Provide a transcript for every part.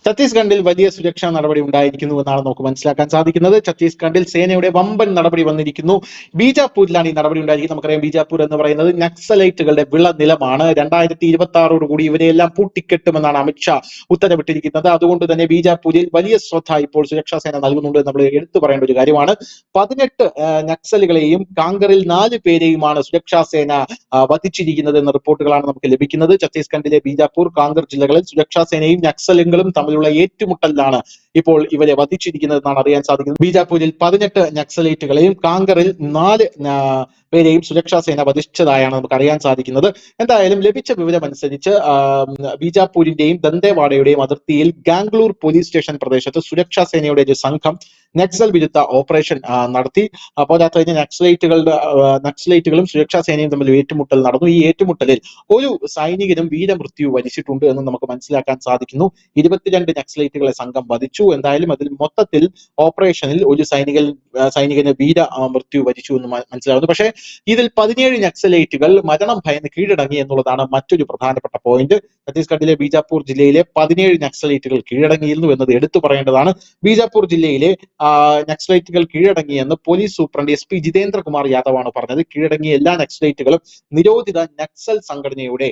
ഛത്തീസ്ഗഡിൽ വലിയ സുരക്ഷാ നടപടി ഉണ്ടായിരിക്കുന്നു എന്നാണ് നമുക്ക് മനസ്സിലാക്കാൻ സാധിക്കുന്നത്. ഛത്തീസ്ഗഡിൽ സേനയുടെ വമ്പൻ നടപടി വന്നിരിക്കുന്നു. ബീജാപ്പൂരിലാണ് ഈ നടപടി ഉണ്ടായിരിക്കുന്നത്. നമുക്കറിയാം ബീജാപ്പൂർ എന്ന് പറയുന്നത് നക്സലൈറ്റുകളുടെ വിളനിലമാണ്. 2026 കൂടി ഇവരെയെല്ലാം പൂട്ടിക്കെട്ടുമെന്നാണ് അമിത്ഷാ ഉത്തരവിട്ടിരിക്കുന്നത്. അതുകൊണ്ട് തന്നെ ബീജാപ്പൂരിൽ വലിയ ശ്രദ്ധ ഇപ്പോൾ സുരക്ഷാ സേന നൽകുന്നുണ്ട് നമ്മൾ എടുത്തു പറയേണ്ട ഒരു കാര്യമാണ്. 18 നക്സലുകളെയും കാങ്കറിൽ 4 പേരെയുമാണ് സുരക്ഷാ സേന വധിച്ചിരിക്കുന്നത് എന്ന റിപ്പോർട്ടുകളാണ് നമുക്ക് ലഭിക്കുന്നത്. ഛത്തീസ്ഗഡിലെ ബീജാപ്പൂർ, കാങ്കർ ജില്ലകളിൽ സുരക്ഷാ സേനയും നക്സലുകളും തമ്മിലുള്ള ഏറ്റുമുട്ടലിലാണ് ഇപ്പോൾ ഇവരെ വധിച്ചിരിക്കുന്നത് എന്നാണ് അറിയാൻ സാധിക്കുന്നത്. ബീജാപ്പൂരിൽ 18 നക്സലൈറ്റുകളെയും കാങ്കറിൽ 4 പേരെയും സുരക്ഷാ സേന വധിച്ചതായാണ് നമുക്ക് അറിയാൻ സാധിക്കുന്നത്. എന്തായാലും ലഭിച്ച വിവരം അനുസരിച്ച് ബീജാപ്പൂരിന്റെയും ദന്തേവാഡയുടെയും അതിർത്തിയിൽ ഗാംഗ്ലൂർ പോലീസ് സ്റ്റേഷൻ പ്രദേശത്ത് സുരക്ഷാ സേനയുടെ ഒരു സംഘം നക്സൽ വിരുദ്ധ ഓപ്പറേഷൻ നടത്തി. പോരാത്തതിന് നക്സലൈറ്റുകളും സുരക്ഷാ സേനയും തമ്മിൽ ഏറ്റുമുട്ടൽ നടന്നു. ഈ ഏറ്റുമുട്ടലിൽ ഒരു സൈനികനും വീരമൃത്യു വരിച്ചിട്ടുണ്ട് എന്ന് നമുക്ക് മനസ്സിലാക്കാൻ സാധിക്കുന്നു. 22 നക്സലൈറ്റുകളെ സംഘം വധിച്ചു. എന്തായാലും അതിൽ മൊത്തത്തിൽ ഓപ്പറേഷനിൽ ഒരു സൈനികന് മൃത്യു വരിച്ചു എന്ന് മനസ്സിലാവുന്നു. പക്ഷേ ഇതിൽ 17 നക്സലൈറ്റുകൾ മരണം ഭയന്ന് കീഴടങ്ങി എന്നുള്ളതാണ് മറ്റൊരു പ്രധാനപ്പെട്ട പോയിന്റ്. ഛത്തീസ്ഗഡിലെ ബീജാപ്പൂർ ജില്ലയിലെ 17 നക്സലൈറ്റുകൾ കീഴടങ്ങിയിരുന്നു എന്നത് എടുത്തു പറയേണ്ടതാണ്. ബീജാപ്പൂർ ജില്ലയിലെ നക്സലൈറ്റുകൾ കീഴടങ്ങിയെന്ന് പോലീസ് സൂപ്രണ്ട് SP ജിതേന്ദ്രകുമാർ യാദവാണ് പറഞ്ഞത്. കീഴടങ്ങിയ എല്ലാ നക്സലൈറ്റുകളും നിരോധിത നക്സൽ സംഘടനയുടെ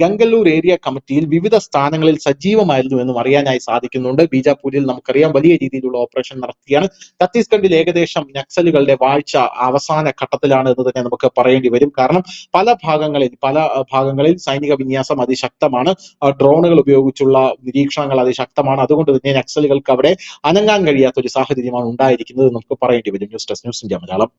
ഗംഗല്ലൂർ ഏരിയ കമ്മിറ്റിയിൽ വിവിധ സ്ഥാനങ്ങളിൽ സജീവമായിരുന്നു എന്നും അറിയാനായി സാധിക്കുന്നുണ്ട്. ബീജാപ്പൂരിൽ നമുക്കറിയാം വലിയ രീതിയിലുള്ള ഓപ്പറേഷൻ നടത്തിയാണ്. ഛത്തീസ്ഗഡിൽ ഏകദേശം നക്സലുകളുടെ വാഴ്ച അവസാന ഘട്ടത്തിലാണ് എന്ന് തന്നെ നമുക്ക് പറയേണ്ടി വരും. കാരണം പല ഭാഗങ്ങളിൽ സൈനിക വിന്യാസം അതിശക്തമാണ്. ഡ്രോണുകൾ ഉപയോഗിച്ചുള്ള നിരീക്ഷണങ്ങൾ അതിശക്തമാണ്. അതുകൊണ്ട് തന്നെ നക്സലുകൾക്ക് അവിടെ അനങ്ങാൻ കഴിയാത്ത ഒരു സാഹചര്യമാണ് ഉണ്ടായിരിക്കുന്നത് നമുക്ക് പറയേണ്ടി വരും. News desk news India Malayalam.